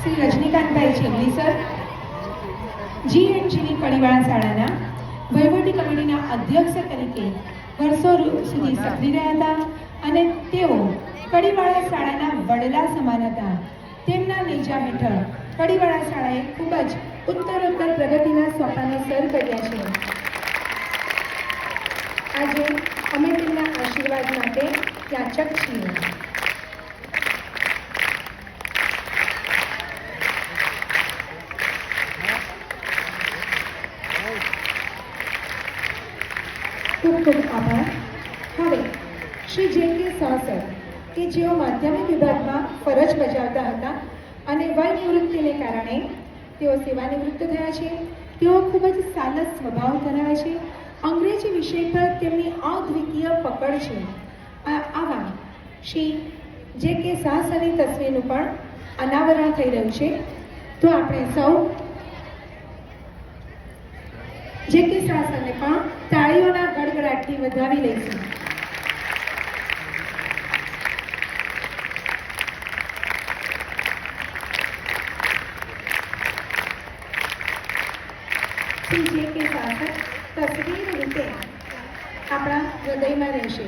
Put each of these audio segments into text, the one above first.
શ્રી રજનીકાંતભાઈ છેલ્લી સર GNGની કડીવાળા શાળાના વહીવટી કમિટીના અધ્યક્ષ તરીકે વર્ષો સુધી સક્રિય રહ્યા હતા અને તેઓ કડીવાળા શાળાના વડલા સમાન હતા. તેમના નેજા હેઠળ કડીવાળા શાળાએ ખૂબ જ ઉત્તરોત્તર પ્રગતિના સોપાનો સર કર્યા છે. આજે અમે તેમના આશીર્વાદ માટે યાચક છીએ. ખૂબ ખૂબ આભાર. હવે શ્રી JK શાહ સર કે જેઓ માધ્યમિક વિભાગમાં ફરજ બજાવતા હતા અને વય નિવૃત્તિને કારણે તેઓ સેવાનિવૃત્ત થયા છે. તેઓ ખૂબ જ સાલસ સ્વભાવ ધરાવે છે. અંગ્રેજી વિષય પર તેમની અદ્વિતીય પકડ છે. આવા શ્રી JK શાહ સરની તસવીરનું પણ અનાવરણ થઈ રહ્યું છે. તો આપણે સૌ JK શાહ સરને પણ તાળીઓના ગડગડાટથી વધાવી લઈશું. શ્રી JK શાહ સર તસવીર રીતે આપણા હૃદયમાં રહેશે.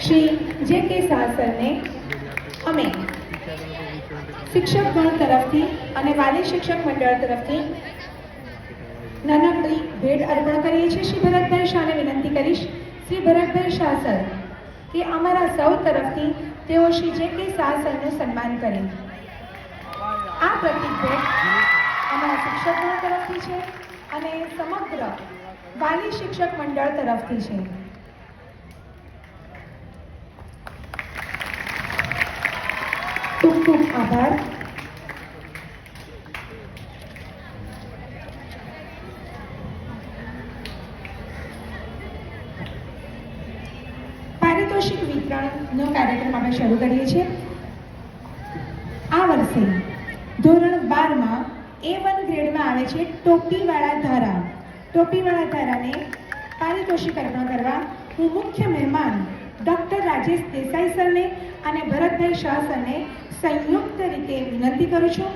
શ્રી JK શાહ સરને અમે શિક્ષકગણ તરફથી અને વાલી શિક્ષક મંડળ તરફથી નાનકડી ભેટ અર્પણ કરીએ છીએ. શ્રી ભરતભાઈ શાહને વિનંતી કરીશ, શ્રી ભરતભાઈ શાહ સર કે અમારા સૌ તરફથી તેઓ શ્રી JK શાહ સરનું સન્માન કરે. આ પ્રતિક ભેટ અમારા શિક્ષકગણ તરફથી છે અને સમગ્ર વાલી શિક્ષક મંડળ તરફથી છે. ખૂબ ખૂબ આભાર. પારિતોષિક વિતરણનો કાર્યક્રમ આપણે શરૂ કરીએ છીએ. આ વર્ષે ધોરણ 12માં A1 ગ્રેડમાં આવે છે ટોપીવાળા ધારા. ટોપીવાળા ધારાને પારિતોષિક અર્પણ કરવા હું મુખ્ય મહેમાન ડૉક્ટર રાજેશ દેસાઈ સરને અને ભરતભાઈ શાહ સરને સંયુક્ત રીતે વિનંતી કરું છું.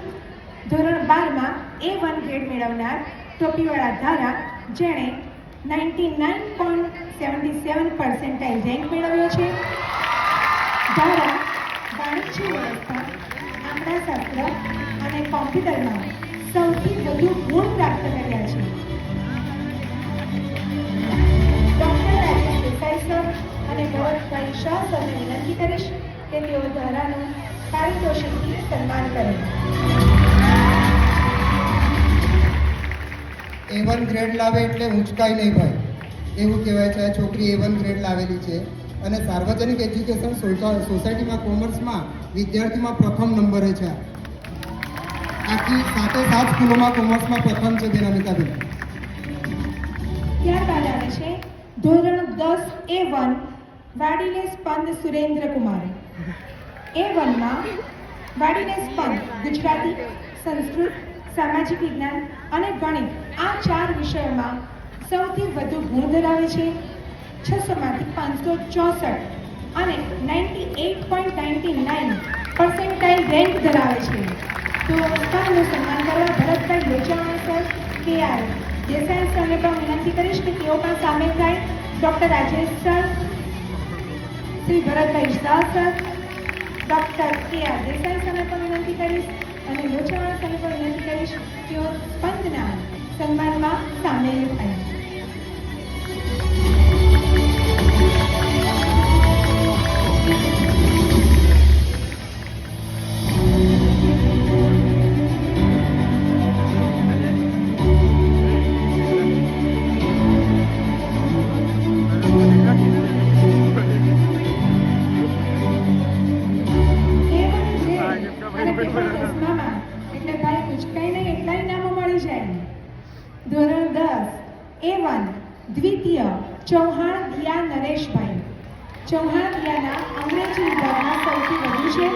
ધોરણ 12માં A1 ગ્રેડ મેળવનાર ટોપીવાળા ધારા જેણે 99.77% રેન્ક મેળવ્યો છે. ધારા વાણિજ્ય વ્યવસ્થા, આંકડાશાસ્ત્ર અને કોમ્પ્યુટરમાં સૌથી વધુ ગુણ પ્રાપ્ત કર્યા છે. ડૉક્ટર રાજેશ દેસાઈ સર અને ભરતભાઈ શાહ સરને વિનંતી કરીશ કે તેઓ ધારાનું પારિતોષિકથી સન્માન કરે. A1 ગ્રેડ લાવે એટલે ઊંચકાય નહીં ભાઈ, એવું કહેવાય છે. આ છોકરી A1 ગ્રેડ લાવેલી છે અને સાર્વજનિક એજ્યુકેશન સોસાયટીમાં કોમર્સમાં વિદ્યાર્થીમાં પ્રથમ નંબરે છે. આખી 7 સ્કૂલોમાં કોમર્સમાં પ્રથમ છે બેન અમિતાબેન. ત્યારબાદ આવે છે ધોરણ 10 A1 વાડીલે સ્પંદ સુરેન્દ્રકુમાર. A1માં વાડીલે સ્પંદ ગુજરાતી, સંસ્કૃત, સામાજિક વિજ્ઞાન અને ગણિત આ 4 વિષયોમાં સૌથી વધુ ગુણ ધરાવે છે. 600માંથી 564 અને 98.99% રેન્ક ધરાવે છે. તો સ્પંદનું સન્માન કરવા ભરતભાઈ લોચાવાણી સર, KR દેસાઈ સરને પણ વિનંતી કરીશ કે તેઓ પણ સામેલ થાય. Doctor Rajesh sir, Shri Bharatbhai Shah sir, doctor KR Desai સરને પણ વિનંતી કરીશ અને લોચાવાળા સરને પણ વિનંતી કરીશ તેઓ સ્પંદના સન્માનમાં સામેલ થાય. ધોરણ 10 A1 દ્વિતીય ચૌહાણ દિયા નરેશભાઈ. ચૌહાણ દિયાના અંગ્રેજી વિભાગમાં સૌથી વધુ છે.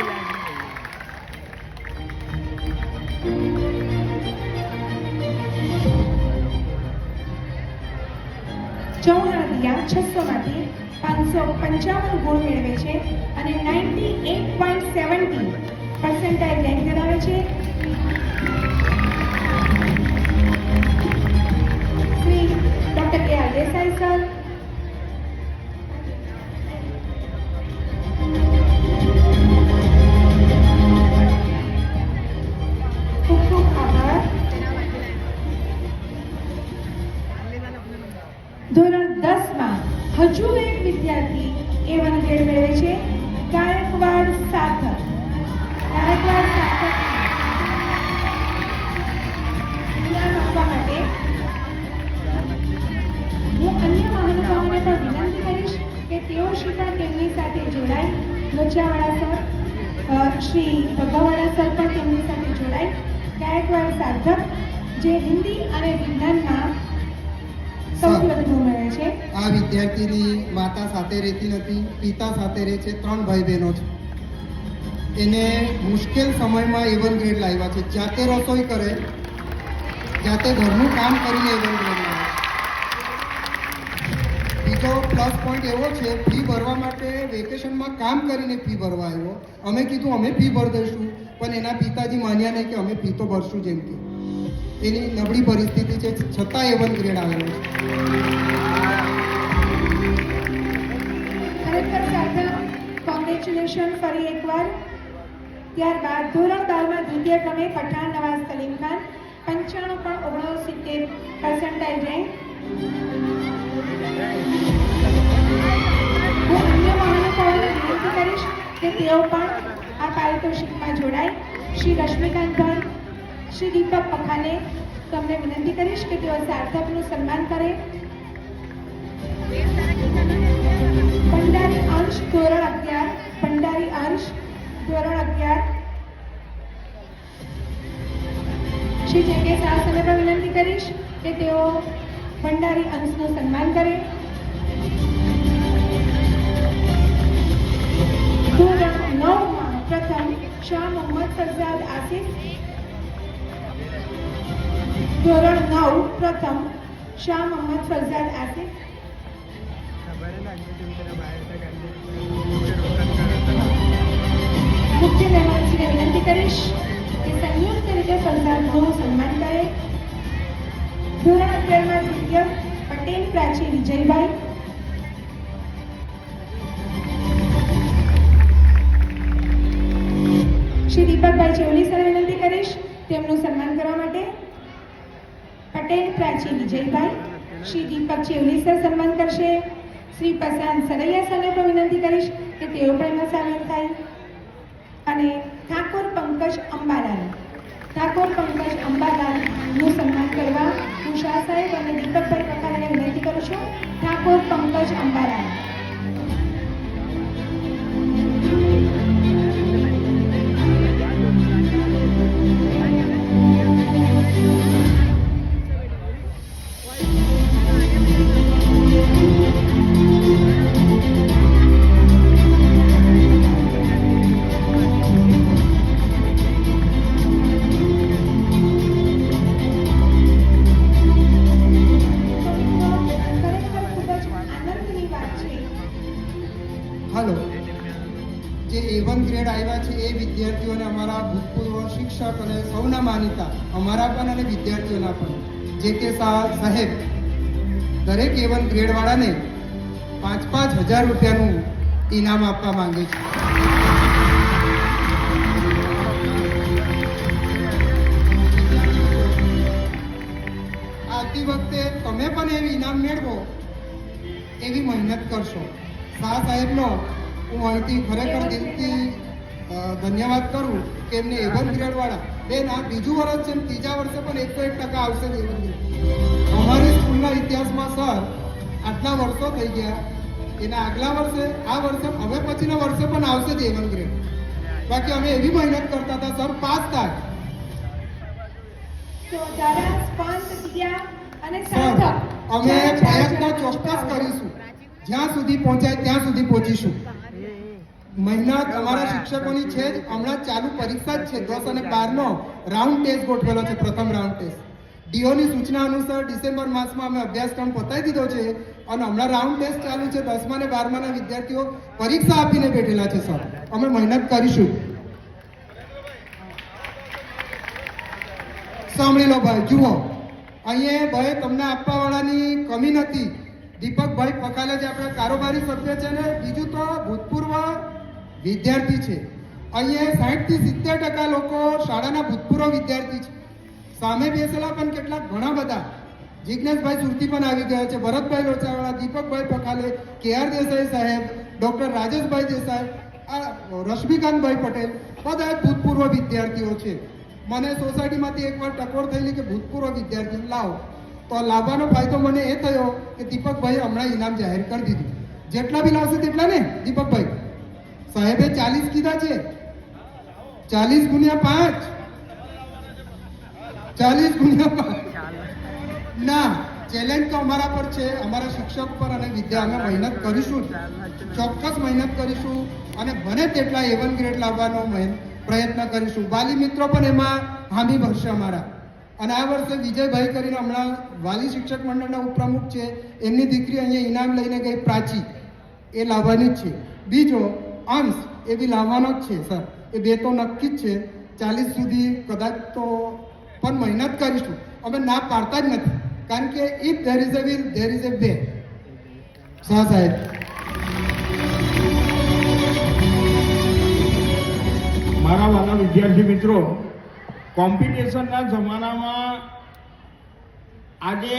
ચૌહાણ દિયા 600માંથી 555 ગુણ મેળવે છે અને 98.70 પર્સન્ટાઇલ રેન્ક ધરાવે છે. શ્રી ડોક્ટર કે આર દેસાઈ સર. ખૂબ ખૂબ આભાર. ધોરણ 10માં હજુ એક વિદ્યાર્થી A1 ગ્રેડ મેળવે છે. ગાયકવાડ સાર્થક. ગાયકવાડ સાર્થક ઇનામ આપવા માટે હું અન્ય મહાનુભાવોને પણ વિનંતી કરીશ કે તેઓ પણ તેમની સાથે જોડાય. લોચાવાળા સર, શ્રી ભગાવાળા સર પણ તેમની સાથે જોડાય. ગાયકવાડ સાર્થક જે હિન્દી અને વિજ્ઞાનમાં સૌથી વધુ ગુણ મેળવે છે. આ વિદ્યાર્થીની માતા સાથે રહેતી નથી, પિતા સાથે રહે છે, 3 ભાઈ બહેનો છે. એને મુશ્કેલ સમયમાં A1 ગ્રેડ લાવ્યા છે. જાતે રસોઈ કરે, જાતે ઘરનું કામ કરીને A1 ગ્રેડ લાવ્યા. બીજો પ્લસ પોઈન્ટ એવો છે, ફી ભરવા માટે વેકેશનમાં કામ કરીને ફી ભરવા આવ્યો. અમે કીધું અમે ફી ભરી દઈશું, પણ એના પિતાજી માન્યા નહીં કે અમે ફી તો ભરશું. જેમ કે એની નબળી પરિસ્થિતિ છે, છતાં A1 ગ્રેડ આવેલો છે. ખરેખર સાર્થક, કોંગ્રેચ્યુલેશન ફરી એકવાર. ત્યારબાદ ધોરણ 12માં દ્વિતીય ક્રમે પઠાણ નવાઝ સલીમ ખાન 95.69 પર્સન્ટાઇલ રેન્ક. હું અન્ય મહાનુભાવોને વિનંતી કરીશ કે તેઓ પણ આ પારિતોષિકમાં જોડાય. શ્રી રશ્મિકાંતભાઈ, શ્રી દીપક પખાને તમને વિનંતી કરીશ કે તેઓ સાર્થકનું સન્માન કરે. ભંડારી અંશ ધોરણ 11, ભંડારી અંશ ધોરણ 11. શ્રી જેકે શાસને પણ વિનંતી કરીશ કે તેઓ ભંડારી અંશનું સન્માન કરે. ધોરણ 9માં પ્રથમ શાહ મોહમ્મદ ફરજાદ આસિફ. ધોરણ 9 પ્રથમ શાહ મોહમ્મદ ફરજાદ આસિફ. મુખ્ય મહેમાનશ્રીને વિનંતી કરીશ કે સંયુક્ત રીતે ફરજાદનું સન્માન કરે. ધોરણ 11માં દ્વિતીય પટેલ પ્રાચી વિજયભાઈ. શ્રી દીપકભાઈ ચેવલી સર વિનંતી કરીશ તેમનું સન્માન કરવા માટે. પટેલ પ્રાચી વિજયભાઈ, શ્રી દીપક ચેવલી સર સન્માન કરશે. શ્રી પ્રશાંત સરૈયા સરને પણ વિનંતી કરીશ કે તેઓ પણ એમાં સામેલ થાય. અને ઠાકોર પંકજ અંબાલાલનું સન્માન કરવા હું શાહ સાહેબ અને દીપકભાઈ પ્રકારને વિનંતી કરું છું. ઠાકોર પંકજ અંબાલાલ. હાલો, જે A1 ગ્રેડ આવ્યા છે એ વિદ્યાર્થીઓને અમારા ભૂતપૂર્વ શિક્ષક અને સૌના માનીતા, અમારા પણ અને વિદ્યાર્થીઓના પણ, જે કે સાહેબ દરેક A1 ગ્રેડવાળાને 5,000 રૂપિયાનું ઇનામ આપવા માંગે છે. આવતી વખતે તમે પણ એવી ઇનામ મેળવો એવી મહેનત કરશો. શાહ સાહેબનો હું અહીંથી ખરેખર દિલથી ધન્યવાદ કરું કે એમને A1 ગ્રેડવાળા બેન આ બીજું વર્ષ છે, ત્રીજા વર્ષે પણ 101% આવશે જ A1 ગ્રેડ. અમારી સ્કૂલના ઇતિહાસમાં સર આટલા વર્ષો થઈ ગયા, એના આગલા વર્ષે, આ વર્ષે, હવે પછીના વર્ષે પણ આવશે જ A1 ગ્રેડ. બાકી અમે એવી મહેનત કરતા હતા સર પાસ થાય. તો દાદા સ્પંદ દિયા અને સર સાર્થક અમે પ્રયત્ન ચોક્કસ કરીશું, જ્યાં સુધી પહોંચાય ત્યાં સુધી પહોંચીશું. મહેનત અમારા શિક્ષકોની છે જ. હમણાં ચાલુ પરીક્ષા જ છે, 10 અને 12નો રાઉન્ડ ટેસ્ટ ગોઠવેલો છે, પ્રથમ રાઉન્ડ ટેસ્ટ. ડીઓની સૂચના અનુસાર ડિસેમ્બર માસમાં અમે અભ્યાસક્રમ પતાવી દીધો છે અને હમણાં રાઉન્ડ ટેસ્ટ ચાલુ છે. 10મા અને 12માના વિદ્યાર્થીઓ પરીક્ષા આપીને બેઠેલા છે. સર, અમે મહેનત કરીશું. સાંભળી લો ભાઈ, જુઓ અહીંયા ભાઈ તમને આપવાવાળાની કમી નથી. દીપકભાઈ પખાલે જે આપણા કારોબારી સભ્ય છે ને, બીજું તો ભૂતપૂર્વ વિદ્યાર્થી છે. અહીંયા 60 થી 70% લોકો શાળાના ભૂતપૂર્વ વિદ્યાર્થી છે. સામે બેસેલા પણ કેટલાક ઘણા બધા, જિજ્ઞેશભાઈ સુરતી પણ આવી ગયા છે, ભરતભાઈ લોચાવાળા, દીપકભાઈ પખાલે, KR દેસાઈ સાહેબ, ડોક્ટર રાજેશભાઈ દેસાઈ, આ રશ્મિકાંતભાઈ પટેલ, બધા ભૂતપૂર્વ વિદ્યાર્થીઓ છે. મને સોસાયટીમાંથી એકવાર ટકોર થયેલી કે ભૂતપૂર્વ વિદ્યાર્થી લાવો, તો લાવવાનો ફાયદો મને એ થયો કે દીપકભાઈ હમણાં ઇનામ જાહેર કરી દીધું. જેટલા બી લાવશે તેટલા ને દીપકભાઈ? સાહેબે 40 કીધા છે. 40 ગુણ્યા 5, 40 ગુણ્યા 5 ના. ચેલેન્જ તો અમારા પર છે, અમારા શિક્ષક પર અને અમે મહેનત કરીશું, ચોક્કસ મહેનત કરીશું અને બને તેટલા A1 ગ્રેડ લાવવાનો પ્રયત્ન કરીશું. વાલી મિત્રો પણ એમાં હામી ભરશે અમારા. અને આ વર્ષે વિજયભાઈ કરીને હમણાં વાલી શિક્ષક મંડળના ઉપપ્રમુખ છે, એમની દીકરી અહીંયા ઇનામ લઈને ગઈ, પ્રાચી, એ લાવવાની જ છે. બીજો અંશ એ બી લાવવાનો જ છે. સર, એ બે તો નક્કી જ છે. 40 સુધી કદાચ તો પણ મહેનત કરીશું. અમે ના પાડતા જ નથી, કારણ કે if there is a will there is a way. Shah સાહેબ. મારા વાલા વિદ્યાર્થી મિત્રો, કોમ્પિટિશનના જમાનામાં આજે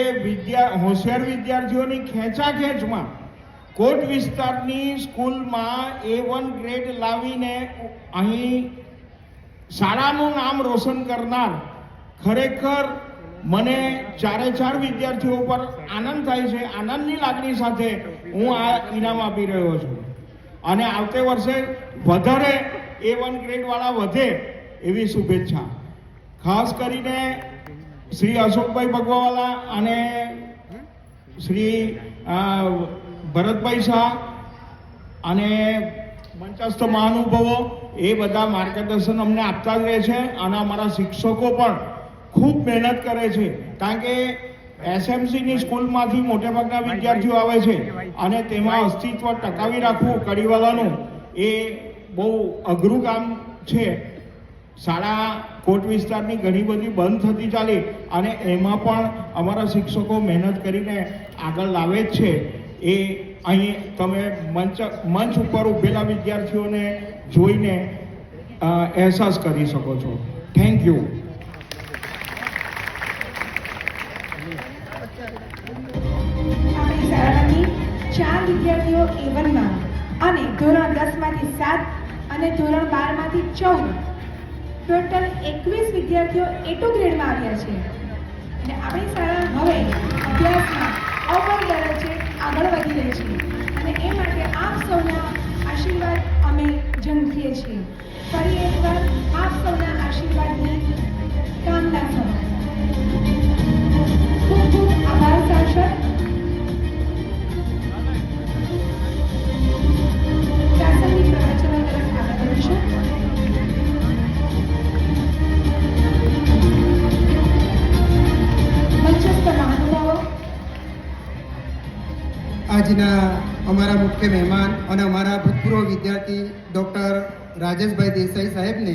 હોશિયાર વિદ્યાર્થીઓની ખેંચાખેંચમાં કોટ વિસ્તારની સ્કૂલમાં A1 ગ્રેડ લાવીને અહીં શાળાનું નામ રોશન કરનાર ખરેખર મને 4 વિદ્યાર્થીઓ પર આનંદ થાય છે. આનંદની લાગણી સાથે હું આ ઇનામ આપી રહ્યો છું અને આવતે વર્ષે વધારે A1 ગ્રેડવાળા વધે એવી શુભેચ્છા. ખાસ કરીને શ્રી અશોકભાઈ ભગવાવાલા અને શ્રી ભરતભાઈ શાહ અને મંચસ્થ મહાનુભાવો એ બધા માર્ગદર્શન અમને આપતા જ રહે છે અને અમારા શિક્ષકો પણ ખૂબ મહેનત કરે છે, કારણ કે SMCની સ્કૂલમાંથી મોટેભાગના વિદ્યાર્થીઓ આવે છે અને તેમાં અસ્તિત્વ ટકાવી રાખવું કડીવાલાનું એ બહુ અઘરું કામ છે. શાળા કોટ વિસ્તારની ઘણી બધી બંધ થતી ચાલી અને એમાં પણ અમારા શિક્ષકો મહેનત કરીને આગળ લાવે જ છે. એ અહીં તમે મંચ ઉપર ઉભેલા વિદ્યાર્થીઓને જોઈને અહેસાસ કરી શકો છો. Thank you. આપણી શાળામાંથી 4 વિદ્યાર્થીઓ A1માં અને ધોરણ 10માંથી 7 અને ધોરણ 12માંથી 14, ટોટલ 21 વિદ્યાર્થીઓ A2 ગ્રેડમાં આવ્યા છે. અને આપણી શાળા હવે અભ્યાસમાં અવ્વલ દરજ્જે આગળ વધી રહી છે અને એ માટે આપ સૌના આશીર્વાદ અમે ઝંખીએ છીએ. ફરી એકવાર આપ સૌના આશીર્વાદની કામના સૌ. ખૂબ ખૂબ આભાર સાંસદ. પ્રાસંગિક પ્રવચનો તરફ આગળ વધીશું. મંચસ્થ મહાનુભાવો, આજના અમારા મુખ્ય મહેમાન અને અમારા ભૂતપૂર્વ વિદ્યાર્થી ડૉક્ટર રાજેશભાઈ દેસાઈ સાહેબને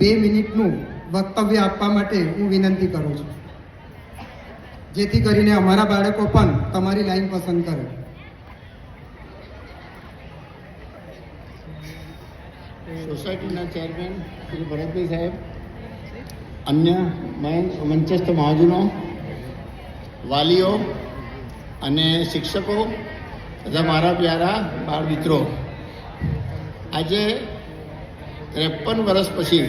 2 મિનિટનું વક્તવ્ય આપવા માટે હું વિનંતી કરું છું, જેથી કરીને અમારા બાળકો પણ તમારી લાઈન પસંદ કરે. સોસાયટીના ચેરમેન શ્રી ભરતભાઈ સાહેબ, અન્ય મંચસ્થ મહાજનો, વાલીઓ અને શિક્ષકો તથા મારા પ્યારા બાળ મિત્રો, આજે 53 વર્ષ પછી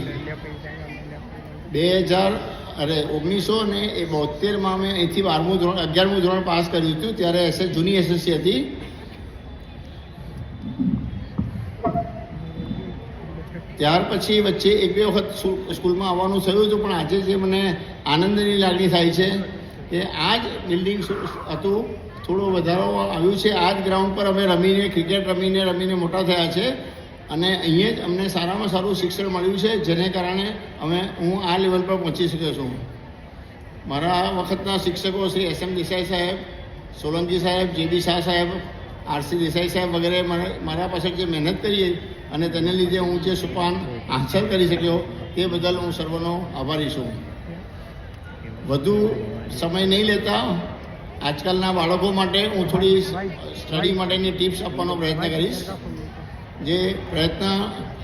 1972માં મેં અહીંથી 11મું ધોરણ પાસ કર્યું હતું. ત્યારે જૂની SSC હતી. ત્યાર પછી વચ્ચે 1-2 વખત સ્કૂલમાં આવવાનું થયું હતું, પણ આજે જે મને આનંદની લાગણી થાય છે કે આ જ બિલ્ડિંગ હતું, થોડો વધારો આવ્યું છે. આ જ ગ્રાઉન્ડ પર અમે રમીને ક્રિકેટ રમીને મોટા થયા છે અને અહીંયા જ અમને સારામાં સારું શિક્ષણ મળ્યું છે, જેને કારણે હું આ લેવલ પર પહોંચી શક્યો છું. મારા વખતના શિક્ષકો શ્રી એસ એમ દેસાઈ સાહેબ, સોલંકી સાહેબ, જેબી શાહ સાહેબ, આરસી દેસાઈ સાહેબ વગેરે મારા પાછળ જે મહેનત કરી અને તેને લીધે હું જે સોપાન હાંસલ કરી શક્યો તે બદલ હું સર્વનો આભારી છું. વધુ સમય નહીં લેતા આજકાલના બાળકો માટે હું થોડી સ્ટડી માટેની ટિપ્સ આપવાનો પ્રયત્ન કરીશ. જે પ્રયત્ન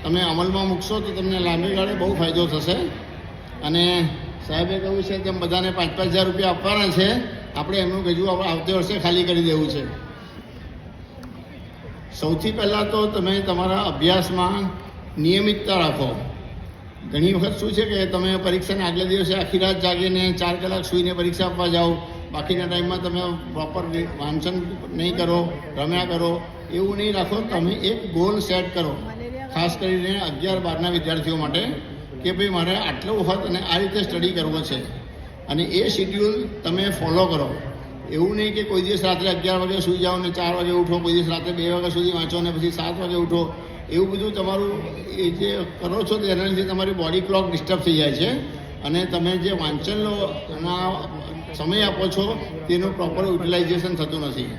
તમે અમલમાં મૂકશો તો તમને લાંબી ગાળે બહુ ફાયદો થશે. અને સાહેબે કહ્યું છે તેમ બધાને 5,000 રૂપિયા આપવાના છે. આપણે એમનું ગજુ આવતે વર્ષે ખાલી કરી દેવું છે. સૌથી પહેલાં તો તમે તમારા અભ્યાસમાં નિયમિતતા રાખો. ઘણી વખત શું છે કે તમે પરીક્ષાના આગલે દિવસે આખી રાત જાગીને 4 કલાક સૂઈને પરીક્ષા આપવા જાઓ, બાકીના ટાઈમમાં તમે પ્રોપર વાંચન નહીં કરો, રમ્યા કરો. એવું નહીં રાખો. તમે એક ગોલ સેટ કરો, ખાસ કરીને 11-12ના વિદ્યાર્થીઓ માટે, કે ભાઈ મારે આટલો વખત અને આ રીતે સ્ટડી કરવો છે અને એ શિડ્યુલ તમે ફોલો કરો. એવું નહીં કે કોઈ દિવસ રાત્રે 11 વાગે સૂઈ જાઓ ને 4 વાગે ઉઠો, કોઈ દિવસ રાત્રે 2 વાગ્યા સુધી વાંચો ને પછી 7 વાગે ઉઠો. એવું બધું તમારું એ જે કરો છો તેના લીધે તમારી બોડી ક્લોક ડિસ્ટર્બ થઈ જાય છે અને તમે જે વાંચનનો સમય આપો છો તેનું પ્રોપર યુટિલાઇઝેશન થતું નથી.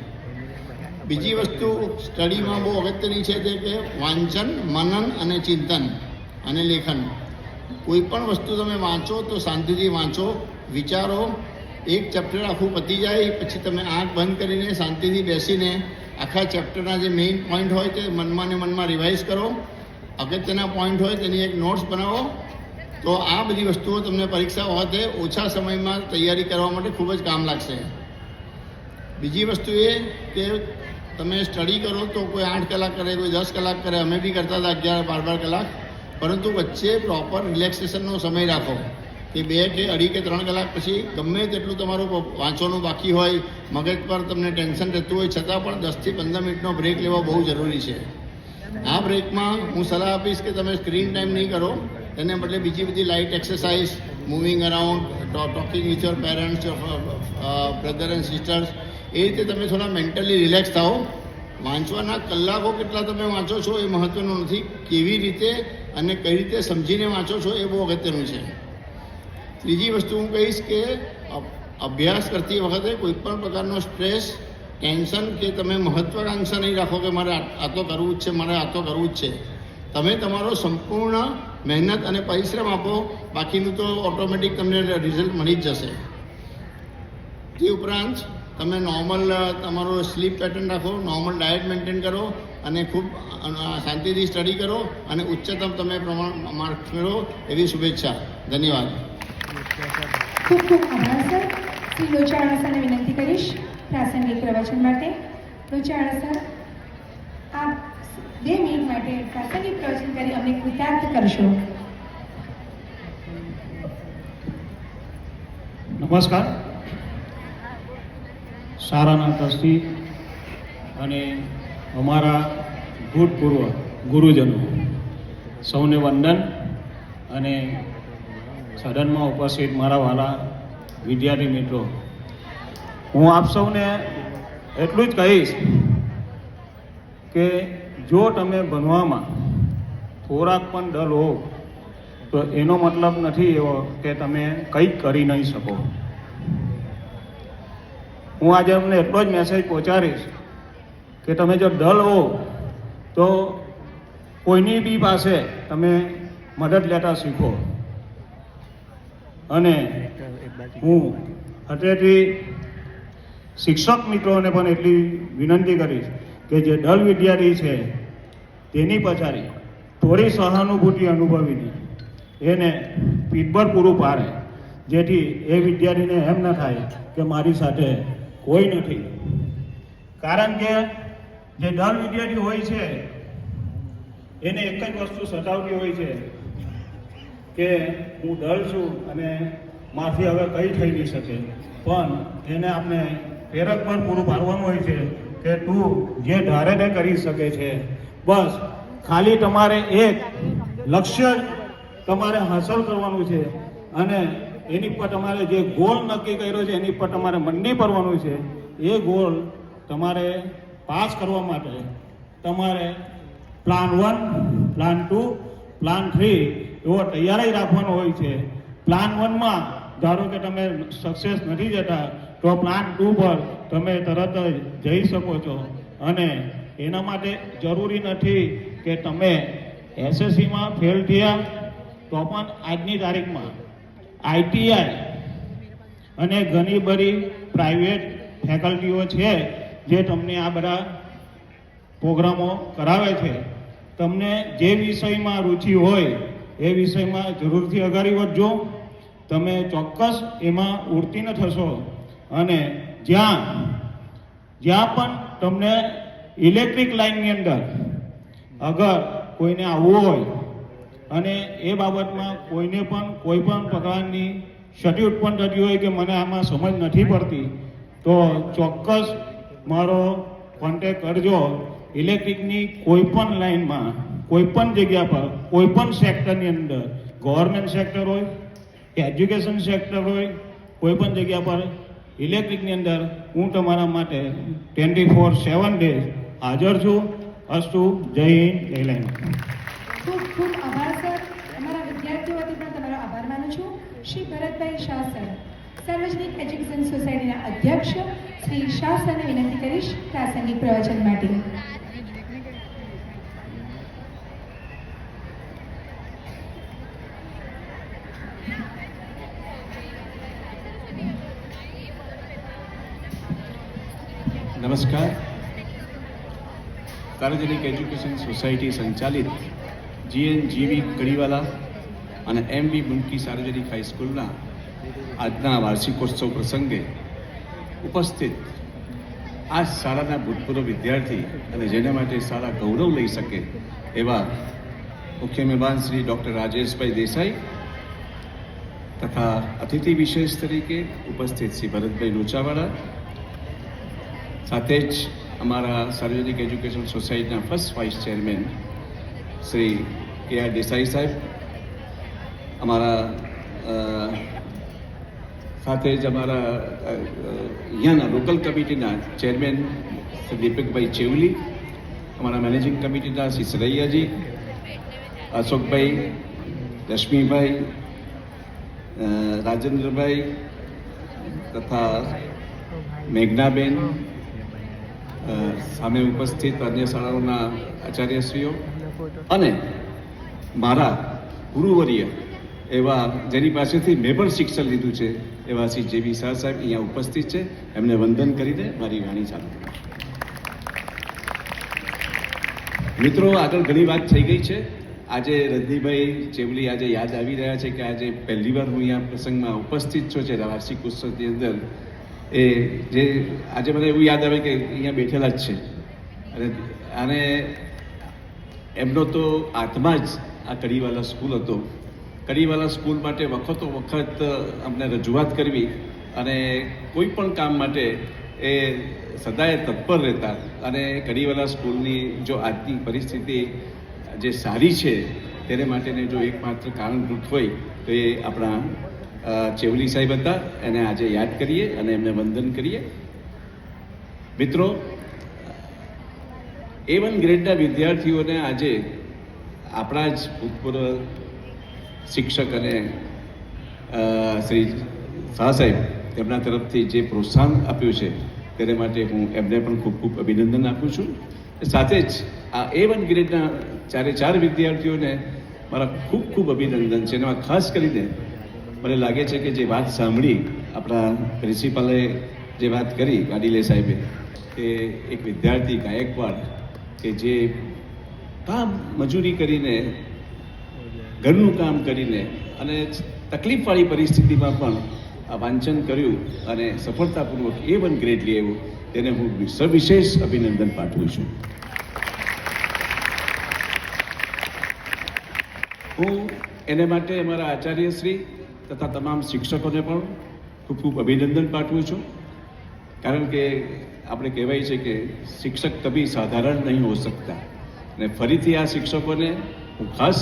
બીજી વસ્તુ સ્ટડીમાં બહુ અગત્યની છે તે કે વાંચન, મનન અને ચિંતન અને લેખન. કોઈ પણ વસ્તુ તમે વાંચો તો શાંતિથી વાંચો, વિચારો. એક ચેપ્ટર આખું પતી જાય પછી તમે આંખ બંધ કરીને શાંતિથી બેસીને આખા ચેપ્ટરના જે મેઇન પોઈન્ટ હોય તે મનમાં ને મનમાં રિવાઇઝ કરો. અગત્યના પોઈન્ટ હોય તેની એક નોટ્સ બનાવો. તો આ બધી વસ્તુઓ તમને પરીક્ષા વખતે ઓછા સમયમાં તૈયારી કરવા માટે ખૂબ જ કામ લાગશે. બીજી વસ્તુ એ કે તમે સ્ટડી કરો તો કોઈ 8 કલાક કરે, કોઈ 10 કલાક કરે. અમે બી કરતા હતા 11-12 કલાક. પરંતુ વચ્ચે પ્રોપર રિલેક્સેશનનો સમય રાખો કે 2 કે 2.5 કે 3 કલાક પછી ગમે તેટલું તમારું વાંચવાનું બાકી હોય, મગજ પર તમને ટેન્શન રહેતું હોય, છતાં પણ 10થી 15 મિનિટનો બ્રેક લેવો બહુ જરૂરી છે. આ બ્રેકમાં હું સલાહ આપીશ કે તમે સ્ક્રીન ટાઈમ નહીં કરો, તેને બદલે બીજી બધી light exercise, moving around, talking with your parents, brother and sisters, એ રીતે તમે થોડા મેન્ટલી રિલેક્સ થાઓ. વાંચવાના કલાકો કેટલા તમે વાંચો છો એ મહત્ત્વનું નથી, કેવી રીતે અને કઈ રીતે સમજીને વાંચો છો એ બહુ અગત્યનું છે. ત્રીજી વસ્તુ હું કહીશ કે અભ્યાસ કરતી વખતે કોઈ પણ પ્રકારનો સ્ટ્રેસ, ટેન્શન કે તમે મહત્વાકાંક્ષા નહીં રાખો કે મારે આ તો કરવું જ છે, મારે આ તો કરવું જ છે. તમે તમારો સંપૂર્ણ મહેનત અને પરિશ્રમ આપો, બાકીનું તો ઓટોમેટિક તમને રિઝલ્ટ મળી જ જશે. તે ઉપરાંત તમે નોર્મલ તમારો સ્લીપ પેટર્ન રાખો, નોર્મલ ડાયટ મેન્ટેન કરો અને ખૂબ શાંતિથી સ્ટડી કરો અને ઉચ્ચતમ તમે પ્રમાણ માર્ક્સ મેળવો એવી શુભેચ્છા. ધન્યવાદ. ખૂબ ખૂબ આભાર સર. શ્રી લોચાવાળા સરને વિનંતી કરીશ પ્રાસંગિક પ્રવચન માટે. લોચાવાળા સર, આપ 2 મિનિટ માટે પ્રાસંગિક પ્રવચન કરી અમને કૃતાર્થ કરશો. નમસ્કાર. શાળાના ટ્રસ્ટી અને અમારા ભૂતપૂર્વ ગુરુજનો સૌને વંદન અને સદનમાં ઉપસ્થિત મારા વાલા વિદ્યાર્થી મિત્રો, હું આપ સૌને એટલું જ કહીશ કે જો તમે ભણવામાં થોડાક પણ ડલ હો તો એનો મતલબ નથી એવો કે તમે કંઈક કરી નહીં શકો. હું આજે અમને એટલો જ મેસેજ પહોંચાડીશ કે તમે જો ડલ હો તો કોઈની બી પાસે તમે મદદ લેતા શીખો. અને હું અત્યારથી શિક્ષક મિત્રોને પણ એટલી વિનંતી કરીશ કે જે ડલ વિદ્યાર્થી છે તેની પછાડી થોડી સહાનુભૂતિ અનુભવીને એને પીઠબળ પૂરું પાડે, જેથી એ વિદ્યાર્થીને એમ ન થાય કે મારી સાથે કોઈ નથી. કારણ કે જે ડલ વિદ્યાર્થી હોય છે એને એક જ વસ્તુ સતાવતી હોય છે કે હું ડલ છું અને મારથી હવે કંઈ થઈ નહીં શકે. પણ એને આપણે પ્રેરક પણ પૂરું પાડવાનું હોય છે કે તું જે ધારે તે કરી શકે છે. બસ ખાલી તમારે એક લક્ષ્ય તમારે હાંસલ કરવાનું છે અને એની પર તમારે જે ગોલ નક્કી કર્યો છે એની પર તમારે મંડી પડવાનું છે. એ ગોલ તમારે પાસ કરવા માટે તમારે પ્લાન 1, પ્લાન 2, પ્લાન 3 એવો તૈયારી રાખવાનો હોય છે. પ્લાન 1માં ધારો કે તમે સક્સેસ નથી જતા તો પ્લાન 2 પર તમે તરત જ જઈ શકો છો. અને એના માટે જરૂરી નથી કે તમે એસએસસીમાં ફેલ થયા તો પણ આજની તારીખમાં આઈટીઆઈ અને ઘણી બધી પ્રાઇવેટ ફેકલ્ટીઓ છે જે તમને આ બધા પ્રોગ્રામો કરાવે છે. તમને જે વિષયમાં રુચિ હોય એ વિષયમાં જરૂરથી અગાડી વધજો. તમે ચોક્કસ એમાં ઉત્તીર્ણ થશો. અને જ્યાં પણ તમને ઇલેક્ટ્રિક લાઇનની અંદર અગર કોઈને આવવું હોય અને એ બાબતમાં કોઈને પણ કોઈ પણ પ્રકારની ક્ષતિ ઉત્પન્ન થતી હોય કે મને આમાં સમજ નથી પડતી તો ચોક્કસ મારો કોન્ટેક કરજો. ઇલેક્ટ્રિકની કોઈ પણ લાઇનમાં કોઈ પણ જગ્યા પર કોઈ પણ સેક્ટરની અંદર ગવર્મેન્ટ સેક્ટર હોય કે એજ્યુકેશન સેક્ટર હોય કોઈ પણ જગ્યા પર ઇલેક્ટ્રિકની અંદર હું તમારા માટે 24/7 ડેઝ હાજર છું. અસ્તુ. જય હિન્દ, જય લાઈન. ખૂબ ખૂબ આભાર સર. અમારા વિદ્યાર્થીઓ વતી પણ તમારો આભાર માનું છું. શ્રી ભરતભાઈ શાહ સર, સાર્વજનિક એજ્યુકેશન સોસાયટીના અધ્યક્ષ શ્રી શાહ સરને વિનંતી કરીશ પ્રાસંગિક પ્રવચન માટે. નમસ્કાર. સાર્વજનિક એજ્યુકેશન સોસાયટી સંચાલિત GNGV કડીવાલા અને MB મુનકી સાર્વજનિક હાઈસ્કૂલના આજના વાર્ષિકોત્સવ પ્રસંગે ઉપસ્થિત આ શાળાના ભૂતપૂર્વ વિદ્યાર્થી અને જેના માટે શાળા ગૌરવ લઈ શકે એવા મુખ્ય મહેમાન શ્રી ડૉક્ટર રાજેશભાઈ દેસાઈ તથા અતિથિ વિશેષ તરીકે ઉપસ્થિત શ્રી ભરતભાઈ લોચાવાળા, સાથે જ અમારા સાર્વજનિક એજ્યુકેશન સોસાયટીના first vice chairman Shri KR Desai સાહેબ, અમારા સાથે જ અમારા અહીંયાના લોકલ કમિટીના ચેરમેન શ્રી દીપકભાઈ ચેવલી, અમારા મેનેજિંગ કમિટીના શ્રી સરૈયાજી, અશોકભાઈ, રશ્મિભાઈ, રાજેન્દ્રભાઈ તથા મેઘનાબેન, સામે ઉપસ્થિત અન્ય શાળાઓના આચાર્યશ્રીઓ અને મારા ગુરુવર્ય એવા જેની પાસેથી મેં પણ શિક્ષણ લીધું છે એવા શ્રી JB શાહ સાહેબ અહીંયા ઉપસ્થિત છે. એમને વંદન કરીને મારી વાણી ચાલુ કરું. મિત્રો, આગળ ઘણી વાત થઈ ગઈ છે. આજે રજનીભાઈ ચેવલી આજે યાદ આવી રહ્યા છે કે આજે પહેલી વાર હું અહીંયા પ્રસંગમાં ઉપસ્થિત છું છે વાર્ષિક ઉત્સવની અંદર. એ જે આજે મને એવું યાદ આવે કે અહીંયા બેઠેલા જ છે અને એમનો તો આત્મા જ આ કડીવાલા સ્કૂલ હતો. કડીવાલા સ્કૂલ માટે વખતો વખત અમને રજૂઆત કરવી અને કોઈ પણ કામ માટે એ સદાય તત્પર રહેતા. અને કડીવાલા સ્કૂલની જો આજની પરિસ્થિતિ જે સારી છે તેને માટેને જો એકમાત્ર કારણભૂત હોય તો એ આપણા ચેવલી સાહેબ હતા. એને આજે યાદ કરીએ અને એમને વંદન કરીએ. મિત્રો, A1 ગ્રેડના વિદ્યાર્થીઓને આજે આપણા જ ભૂતપૂર્વ શિક્ષક અને શ્રી શાહ સાહેબ તેમના તરફથી જે પ્રોત્સાહન આપ્યું છે તેને માટે હું એમને પણ ખૂબ ખૂબ અભિનંદન આપું છું. સાથે જ આ A1 ગ્રેડના 4 વિદ્યાર્થીઓને મારા ખૂબ ખૂબ અભિનંદન છે. એમાં ખાસ કરીને મને લાગે છે કે જે વાત સાંભળી આપણા પ્રિન્સિપાલે જે વાત કરી વાડીલે સાહેબે કે એક વિદ્યાર્થી ગાયકવાડ કે જે કામ મજૂરી કરીને ઘરનું કામ કરીને અને તકલીફવાળી પરિસ્થિતિમાં પણ આ વાંચન કર્યું અને સફળતાપૂર્વક A1 ગ્રેડ લઈ આવ્યું, તેને હું સવિશેષ અભિનંદન પાઠવું છું. હું એને માટે અમારા આચાર્યશ્રી તથા તમામ શિક્ષકોને પણ ખૂબ ખૂબ અભિનંદન પાઠવું છું. કારણ કે આપણે કહેવાય છે કે શિક્ષક કભી સાધારણ નહીં હો શકતા. અને ફરીથી આ શિક્ષકોને હું ખાસ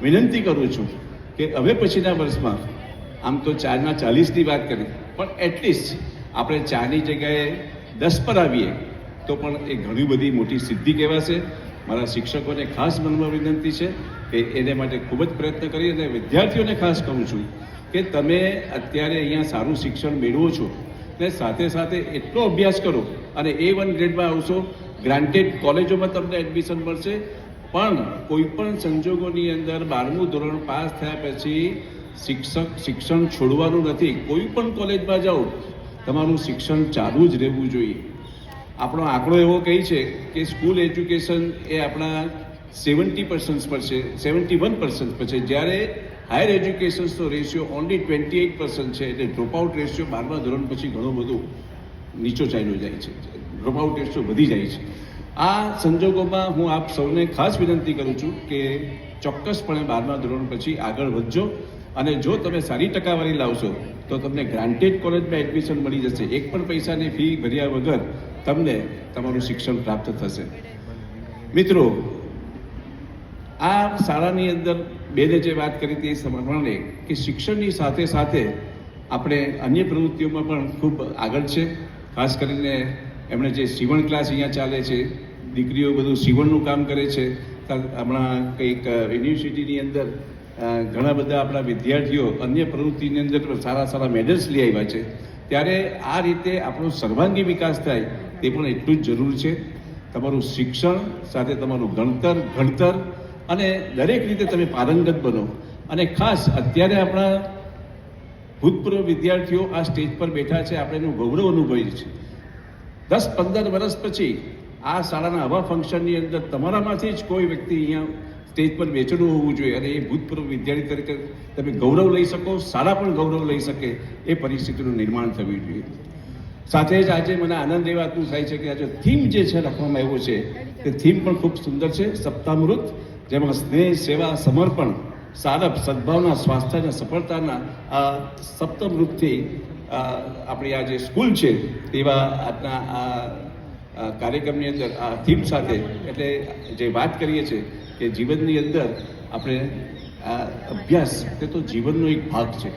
વિનંતી કરું છું કે હવે પછીના વર્ષમાં આમ તો 4/40ની વાત કરી પણ એટલીસ્ટ આપણે 4ની જગ્યાએ 10 પર આવીએ તો પણ એ ઘણી બધી મોટી સિદ્ધિ કહેવાશે. મારા શિક્ષકોને ખાસ મનમાં વિનંતી છે કે એને માટે ખૂબ જ પ્રયત્ન કરી અને વિદ્યાર્થીઓને ખાસ કહું છું કે કે તમે અત્યારે અહીંયા સારું શિક્ષણ મેળવો છો ને સાથે સાથે એટલો અભ્યાસ કરો અને A1 ગ્રેડમાં આવશો, ગ્રાન્ટેડ કોલેજોમાં તમને એડમિશન મળશે, પણ કોઈ પણ સંજોગોની અંદર 12મું ધોરણ પાસ થયા પછી શિક્ષણ છોડવાનું નથી. કોઈ પણ કોલેજમાં જાઓ તમારું શિક્ષણ ચાલુ જ રહેવું જોઈએ. આપણો આંકડો એવો કહે છે કે સ્કૂલ એજ્યુકેશન એ આપણા 70% પર છે, 71% પર છે, જ્યારે હાયર એજ્યુકેશનનો રેશિયો ઓનલી 28% છે. એટલે ડ્રોપઆઉટ રેશિયો 12મા ધોરણ પછી ઘણો બધો નીચો ચાલ્યો જાય છે, ડ્રોપઆઉટ રેશિયો વધી જાય છે. આ સંજોગોમાં હું આપ સૌને ખાસ વિનંતી કરું છું કે ચોક્કસપણે 12મા ધોરણ પછી આગળ વધજો અને જો તમે સારી ટકાવારી લાવશો તો તમને ગ્રાન્ટેડ કોલેજમાં એડમિશન મળી જશે. એક પણ પૈસાની ફી ભર્યા વગર તમને તમારું શિક્ષણ પ્રાપ્ત થશે. મિત્રો, આ શાળાની અંદર બેને જે વાત કરી હતી એ પ્રમાણે કે શિક્ષણની સાથે સાથે આપણે અન્ય પ્રવૃત્તિઓમાં પણ ખૂબ આગળ છે. ખાસ કરીને એમણે જે સીવણ ક્લાસ અહીંયા ચાલે છે, દીકરીઓ બધું સીવણનું કામ કરે છે. હમણાં કંઈક યુનિવર્સિટીની અંદર ઘણા બધા આપણા વિદ્યાર્થીઓ અન્ય પ્રવૃત્તિની અંદર સારા સારા મેડલ્સ લઈ આવ્યા છે. ત્યારે આ રીતે આપણો સર્વાંગી વિકાસ થાય તે પણ એટલું જ જરૂર છે. તમારું શિક્ષણ સાથે તમારું ઘડતર અને દરેક રીતે તમે પારંગત બનો. અને ખાસ અત્યારે આપણા ભૂતપૂર્વ વિદ્યાર્થીઓ આ સ્ટેજ પર બેઠા છે, આપણે એનું ગૌરવ અનુભવીએ છીએ. 10-15 વર્ષ પછી આ શાળાના આવા ફંક્શનની અંદર તમારામાંથી જ કોઈ વ્યક્તિ અહીંયા સ્ટેજ પર બેચેલું હોવું જોઈએ અને એ ભૂતપૂર્વ વિદ્યાર્થી તરીકે તમે ગૌરવ લઈ શકો, શાળા પણ ગૌરવ લઈ શકે એ પરિસ્થિતિનું નિર્માણ થવું જોઈએ. સાથે જ આજે મને આનંદ એ વાતનું થાય છે કે આજે થીમ જે છે લખવામાં આવ્યો છે તે થીમ પણ ખૂબ સુંદર છે, સપ્તામૃત, જેમાં સ્નેહ, સેવા, સમર્પણ, સારપ, સદભાવના, સ્વાસ્થ્ય અને સફળતાના આ સપ્તમૃતથી આપણી આ જે સ્કૂલ છે તેવા આજના આ કાર્યક્રમની અંદર આ થીમ સાથે એટલે જે વાત કરીએ છીએ કે જીવનની અંદર આપણે આ અભ્યાસ તે તો જીવનનો એક ભાગ છે.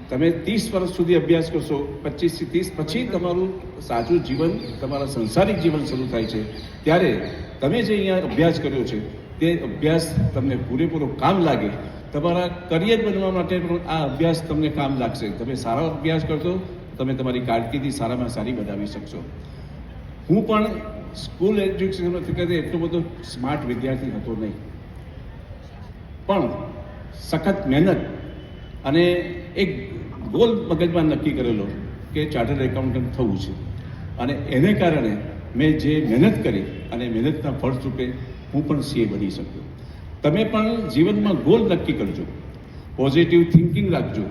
તમે 30 વર્ષ સુધી અભ્યાસ કરશો, 25 થી 30 પછી તમારું સાચું જીવન, તમારા સંસારિક જીવન શરૂ થાય છે. ત્યારે તમે જે અહીંયા અભ્યાસ કર્યો છે તે અભ્યાસ તમને પૂરેપૂરો કામ લાગે. તમારા કરિયર બનવા માટે પણ આ અભ્યાસ તમને કામ લાગશે. તમે સારો અભ્યાસ કરશો, તમે તમારી કારકિર્દી સારામાં સારી બનાવી શકશો. હું પણ સ્કૂલ એજ્યુકેશન વખતે એટલો બધો સ્માર્ટ વિદ્યાર્થી હતો નહીં, પણ સખત મહેનત અને એક ગોલ મગજમાં નક્કી કરેલો કે ચાર્ટર્ડ એકાઉન્ટન્ટ થવું છે. અને એને કારણે મેં જે મહેનત કરી અને મહેનતના ફળસ્વરૂપે હું પણ CA બની શક્યો. તમે પણ જીવનમાં ગોલ નક્કી કરજો, પોઝિટિવ થિંકિંગ રાખજો,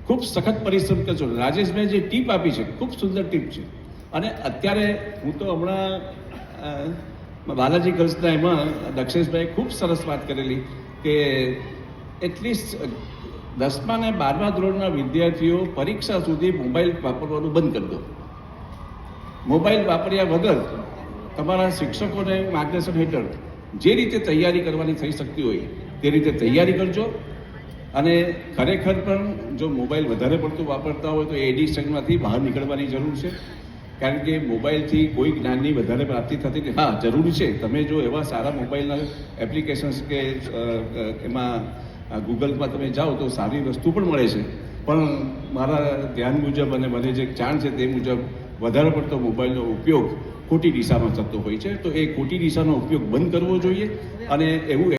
ખૂબ સખત પરિશ્રમ કરજો. રાજેશભાઈ જે ટીપ આપી છે ખૂબ સુંદર ટીપ છે. અને અત્યારે હું તો હમણાં બાલાજી ગર્લ્સના એમાં દક્ષેશભાઈ ખૂબ સરસ વાત કરેલી કે એટલીસ્ટ 10મા અને 12મા ધોરણના વિદ્યાર્થીઓ પરીક્ષા સુધી મોબાઈલ વાપરવાનું બંધ કરી દો. મોબાઈલ વાપર્યા વગર તમારા શિક્ષકોને માર્ગદર્શન હેઠળ જે રીતે તૈયારી કરવાની થઈ શકતી હોય તે રીતે તૈયારી કરજો. અને ખરેખર પણ જો મોબાઈલ વધારે પડતું વાપરતા હોય તો એ એડિક્શનમાંથી બહાર નીકળવાની જરૂર છે. કારણ કે મોબાઈલથી કોઈ જ્ઞાનની વધારે પ્રાપ્તિ થતી નથી. હા, જરૂરી છે. તમે જો એવા સારા મોબાઈલના એપ્લિકેશન્સ કે એમાં ગૂગલમાં તમે જાઓ તો સારી વસ્તુ પણ મળે છે. પણ મારા ધ્યાન મુજબ અને મને જે જાણ છે તે મુજબ વધારે પડતો મોબાઈલનો ઉપયોગ ખોટી દિશામાં થતો હોય છે. તો એ ખોટી દિશાનો ઉપયોગ બંધ કરવો જોઈએ અને એવું